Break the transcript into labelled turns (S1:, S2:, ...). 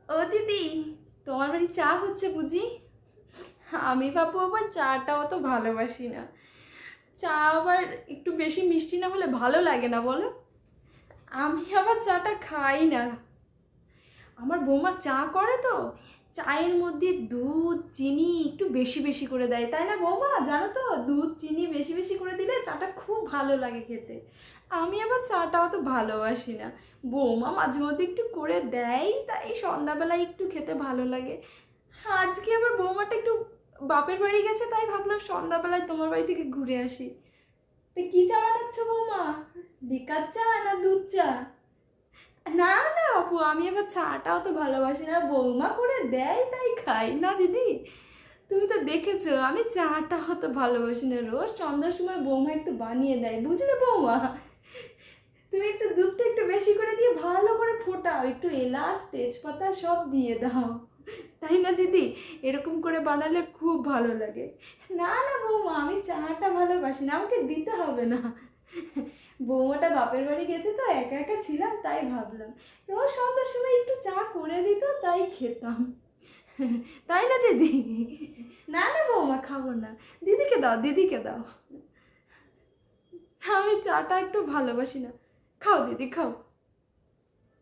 S1: ও দিদি, তোমার বাড়ি চা হচ্ছে বুঝি? আমি বাপু আবার চাটা অত ভালোবাসি না। চা আবার একটু বেশি মিষ্টি না হলে ভালো লাগে না, বলো? আমি আবার চাটা খাই না। আমার বৌমা চা করে তো, চায়ের মধ্যে দুধ চিনি একটু বেশি বেশি করে দেয়, তাই না বৌমা? জানো তো, দুধ চিনি বেশি বেশি করে দিলে চাটা খুব ভালো লাগে খেতে। আমি আবার চাটা অত ভালোবাসি না। বৌমা মাঝে মধ্যে একটু করে দেয়, তাই সন্ধ্যাবেলায় একটু খেতে ভালো লাগে। আজকে আবার বৌমাটা একটু বাপের বাড়ি গেছে, তাই ভাবলাম সন্ধ্যাবেলায় তোমার বাড়ি থেকে ঘুরে আসি। তো কি চা বানাচ্ছ বৌমা? লিকার চা না দুধ চা? না না আপু, আমি আবার চাটাও তো ভালোবাসি না, বৌমা করে দেয় তাই খাই না দিদি। তুমি তো দেখেছো আমি চাটা অত ভালোবাসি না, রোজ সন্ধ্যার সময় বৌমা একটু বানিয়ে দেয়, বুঝলে বৌমা? তুমি একটু দুধটা একটু বেশি করে দিয়ে ভালো করে ফোটাও, একটু এলাচ তেজপাতা সব দিয়ে দাও, তাই না দিদি? এরকম করে বানালে খুব ভালো লাগে। না না বৌমা, আমি চাটা ভালোবাসি না, আমাকে দিতে হবে না। বৌমাটা বাপের বাড়ি গেছে তো, একা একা ছিলাম তাই ভাবলাম রোজ সন্ধ্যার সময় একটু চা করে দিত, তাই খেতাম। তাই না দিদি? না না বৌমা, খাবো না। দিদিকে দাও, দিদিকে দাও। আমি চাটা একটু ভালোবাসি না। খাও দিদি খাও।